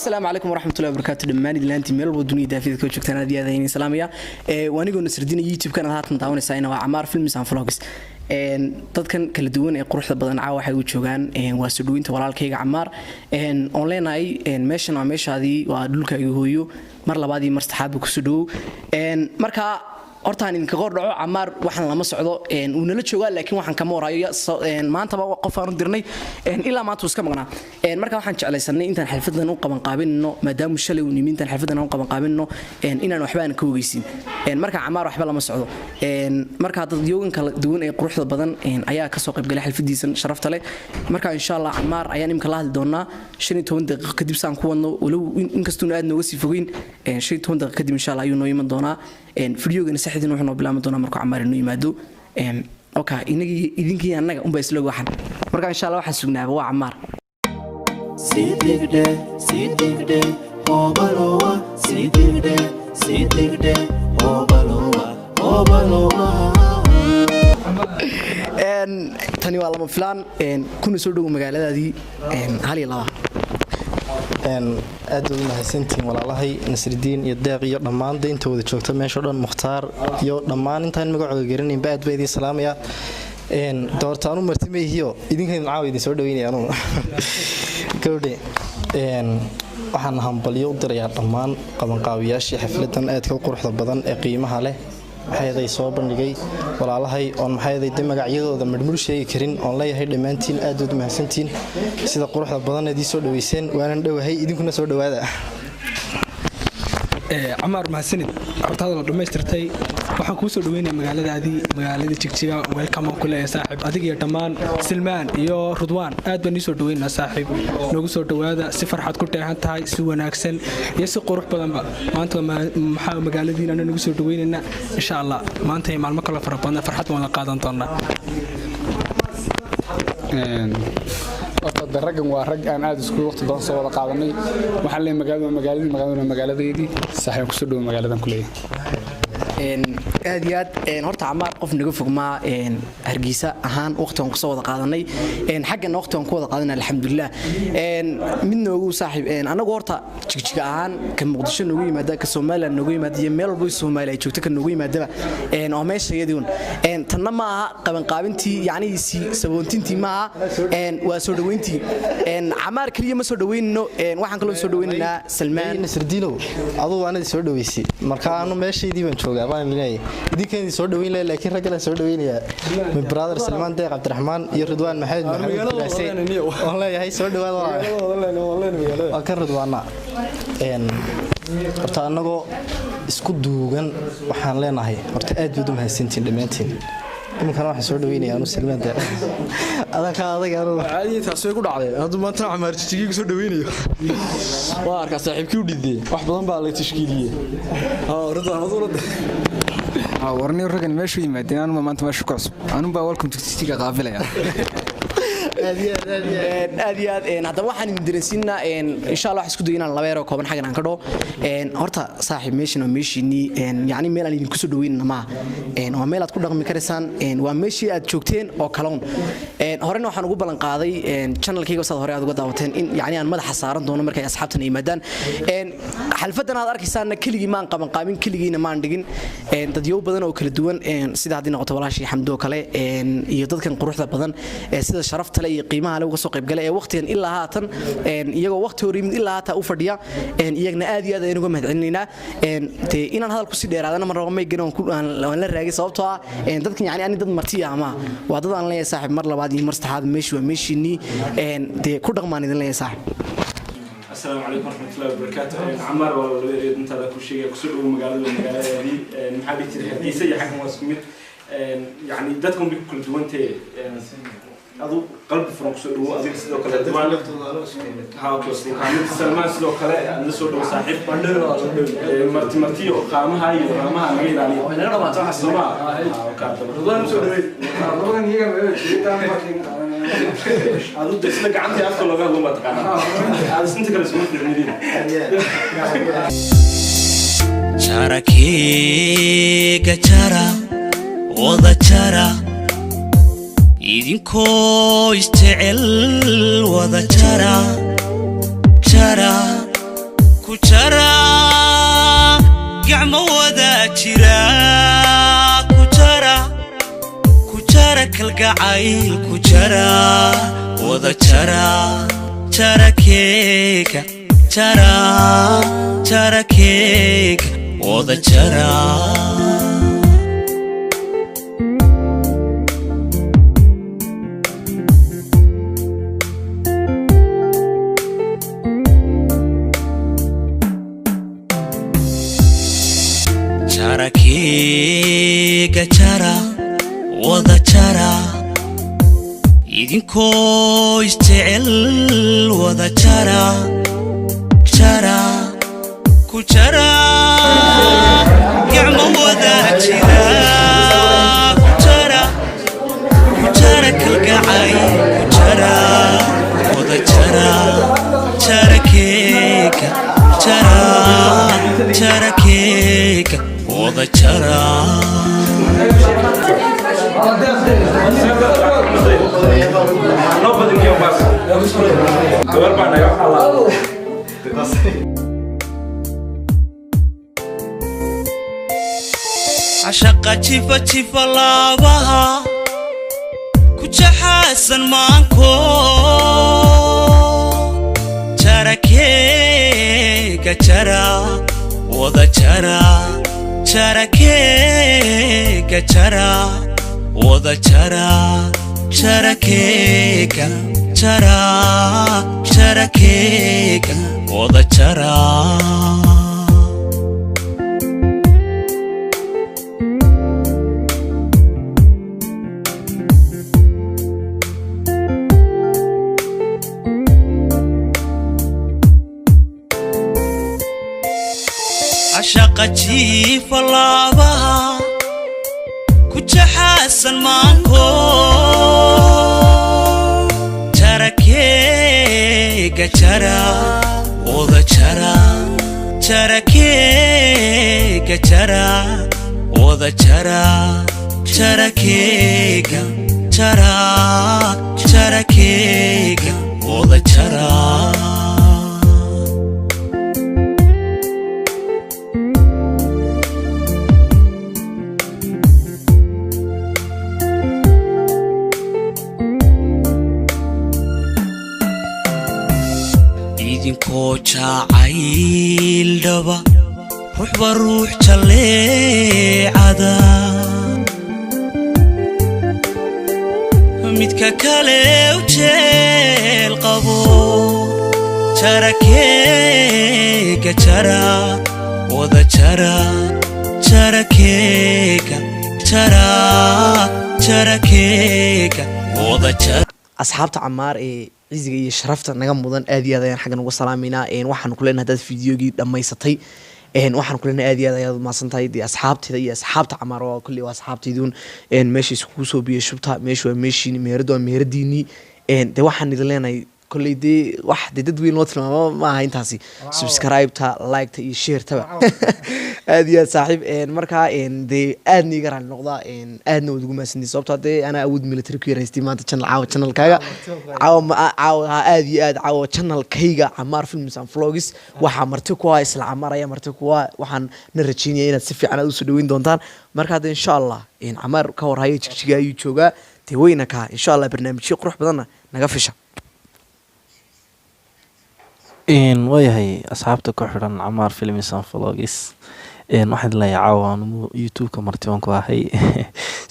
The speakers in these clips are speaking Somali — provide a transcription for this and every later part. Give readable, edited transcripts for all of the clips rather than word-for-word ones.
السلام عليكم ورحمة الله وبركاته دمان دلانتي ميل ودنيا دافيد كو joogtana diyaadayni salaamiya wanigo nasridina YouTube kana haatan daawanaysaa waa Camaar Films and Vlogs dadkan kala duwan ee quruxda badan waxay u joogaan waa soo dhaweynta walaalkayga Camaar online ay meeshan waa meeshaadii waa dhulkayga hooyo mar labaad iyo mar saddexaad ku soo dhaw marka hortaan in ka qordhaco Camaar waxaan lama socdo uu nala joogaa laakiin waxaan kama warayo maanta ba qof aan u dirnay ilaa maanta iska maqnaa marka waxaan jeclaysanay intaan xalfadan u qaban qaabinno maadaama shalay uu nimintan xalfadan u qaban qaabinno inaan waxba aan ka ogeysin marka Camaar waxba lama socdo marka dad yoogan kala duwan ee quruxda badan ayaa ka soo qayb galay xalfadiisan sharafta leh marka insha Allah Camaar ayaan imka la hadli doonaa 15 daqiiqo kadib saan ku wadno walow inkastoo aad nooga sii fogeyn 15 daqiiqo kadib insha Allah ayuu noo iman doonaa فيديوغنا سحدين وحنا بلا مدونا مركو عمار إنه يمادو أوكي إذنكي أنا أم بيسلو واحد مركو إن شاء الله واحد سجنا هو عمار سيدك هوبالوا سيدك هوبالوا تاني والله مفلان كنا سودو مقالة دي هالي الله aad u mahadsantiin walaalahay Nasridiin iyo Deeq iyo dhammaan deynta wada joogta meesha dhan Muxtaar iyo dhammaan intaan magacooda garanin baad bay idin salaamaya doortaan u martimeeyo idinkan caaw idin soo dhaweynaya anu gowdhe waxaan hambalyo u dirayaa dhammaan qaban qaawiyaashii xafladan aadka u quruxda badan ee qiimaha leh waxay soo bandhigay walaalahay oo maxay magacyadooda midmur sheegi karin oo leeyahay dhamaantiin aad u mahadsantiin sida quruxda badan ee soo dhaweyseen waanan dhawahay idinkuna soo dhawaada Camaar mahadsanid hortaada la dhameystirtay waxaan ku soo dhaweynayaa magaalada Jigjiga welcome ku leeyahay saaxiib adiga iyo dhammaan Silmaan iyo Rudwaan aad baan soo dhaweynaa saaxiib nagu soo dhawaada si farxad ku dheehan tahay si wanaagsan iyo si qurux badan maanta maxaa magaaladiina nagu soo dhaweynaynaa insha Allah maanta maalmo kala farabadan farxad waan la qaadan doonaa raggan waa rag aan aad isku waqti doon soo wada qaadanay waxaan leeyahay magaaladeedii saaxiib ku soo dhaw magaaladan ku leeyahay aad iyo aad horta Camaar qof naga fogmaa Hargeysa ahaan waqti aan ku soo wada qaadanay xaggan waqti aan ku wada qaadanay alxamdulillah mid noogu saaxiib anagu horta Jigjiga ahaan ka Muqdisho noogu yimaada ka Soomaaliland noogu yimaada iyo meel walba Soomaaliya joogto ka noogu yimaada oo meesha yadoon tanna ma aha qaban qaabintii yaani si saboontintii ma aha waa soo dhaweyntii Camaar kaliya ma soo dhaweynno waxaan kala soo dhaweynaynaa Salmaan Nasridiino adoo aanad soo dhaweysay marka aanu meeshaydii baan joogaa baan leeyahay idinkan soo dhaweyn laakiin rag kale soo dhaweynaya my brother Salmaan Deeq Cabdiraxmaan iyo Ridwaan Maxamed oo leeyahay soo dhawaada waa ka Ridwaana horta anagoo isku duugan waxaan leenahay horta aad u mahadsantiin dhamaantiin iminkan waxaan soo dhaweynayaa anu Salmaan Deeq adaka anu caadi taas way ku dhacday hadu maanta Camaar Jigjiga soo dhaweynayo waa arka saaxiibkii u dhidey wax badan baa la tashkiiliyay Ridwaan adoo warni raggan meeshu yimaadeen anu maanta meeshu ku cusub anu baa welcome to Jigjiga qaafilaya aad hadda waxaan idin dareensiinaa insha Allah isku dayo inaan laba yar oo kooban xagan aan ka dhoo horta saaxiib meeshan oo meeshini yaani meel aan idin ku soo dhaweynna ma oo meel aad ku dhaqmi kareysaan waa meeshii aad joogteen oo kaloon horena waxaan ugu balan qaaday channelkayga wasaad hore aad uga daawateen in yaani aan madaxa saaran doono markay asxaabtan yimaadaan xalfadan aad arkaysaana keligii maan qaban qaabin keligiina maan dhigin dad yow badan oo kala duwan sida hadii noqoto walaashii Xamdo kale iyo dadkan quruxda badan sida sharafta iyo qiimaha lagu soo qayb galay ee waqtigan ilaa haatan iyagoo waqti hore yimid ilaa haatan u fadhiya iyagna aad iyo aad aynu uga mahadcelinaynaa inaan hadal ku si dheeraadana mar rabo may garan aan la raagay sababtoo ah dadkan yaani ani dad marti ama waa dad aan leeyahay saaxiib mar labaad iyo mar saddexaad meeshii waa meeshini ku dhaqmaan idin leeyahay saaxiib السلام عليكم ورحمة الله وبركاته. عمار والله أنت هذا كل شيء كسر ومقالة هذه محبي تحدي سيء حكم واسمير يعني دتكم بكل دوانته هذا قلب فرنك سر وأزيد سلو كلا دوان ها كوسي كامل سلمان سلو كلا نسول وصاحب مرتي وقامها يقامها غير عليه. أنا ما تعرف سما كاتب. رضوان سودوي. رضوان هي هذا تسلك عندي أفضل لغة ما تقنا. هذا سنتك الاسمه في المدينة. شاركي كشارة وذا شارة idinkoo istecel wada jara kalgacaylku jara wada jara jarakeega jara jarakeega wada jara jarakeega jara wada jara idinkoo isjecel wada jara jara ku jara gacmo wada jira ku jara kalgacay ku jara wada jara jarakeega jara jarakeega wada jara عشق جيفة جيفة لابها كجحاسن مانكو جركيك جرا وذا جرا جركيك جرا وذا جرا جركيك جرا جركيك وذا جرا عشق جيف اللابها كجحاسن مانكو جركيك جرا وذا جرا جركيك جرا وذا جرا جركيك جرا جركيك وذا جرا idinkoo jacayl dhaba ruuxba ruux jaleecada midka kale u jeel qabo jarakeega jara wada jara jarakeega jara jarakeega wada jara asxaabta camaar ee ciisiga iyo sharafta naga mudan aad iyo aad ayaan xaggan uga salaameynaa waxaan ku leenahay dad fiidiyoogii dhammaysatay waxaan ku leenahay aad iyo aad ayaad umahadsantahay dee asxaabteeda iyo asxaabta camaar waa kulli waa asxaabtayduun meesha iskugu soo biyay shubta meesha waa meeshiini meheradu waa meheradiinii dee waxaan idin leenahay kolley dee wax dee dad weyn loo tilmaamo ma aha intaasi subscribe-ta like-ta iyo share-taba aad iyo aad saaxiib markaa dee aadna iga raali noqdaa aadna waad ugu mahadsantihin sababto haddee anaa awood military ku yaraystay maanta caawa channelkaaga caawa aad iyo aad caawa channelkayga camaar films and vlogs waxaa marti ku ah isla camaar ayaa marti ku ah waxaan na rajeynaya inaad si fiican aad usoo dhaweyn doontaan marka hadda insha allah camaar ka warhayo jigjiga ayuu joogaa dee weyna kaa insha allah barnaamijyo qurux badanna naga fisha waayahay asxaabta ku xidhan camaar films and vlogs waxaan leeyahay caawa anugu youtube-ka martiban ku ahay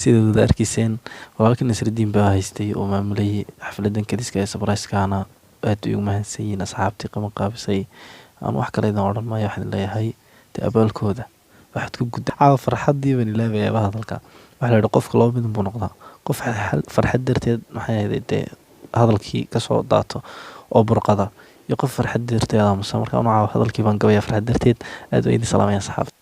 sida wada arkiiseen walaalka nasridiin baa haystay oo maamulayay xafladan kaliska ee sabrayskaana aad bay ugu mahadsan yihiin asxaabtii qabanqaabisay aan wax kale idan odhan maayo waxaan leeyahay dee abaalkooda waxaad ku gudda caawa farxadii baan ilaabayaaba hadalka waxaa la yidhi qofka laba midun buu noqdaa qof farxad darteed maxay ahayd dee hadalkii kasoo daato oo burqada iyo qof farxad darteed aamusa marka anu caawa hadalkii baan gabaya farxad darteed aad waa idin salaamayaan saxaabta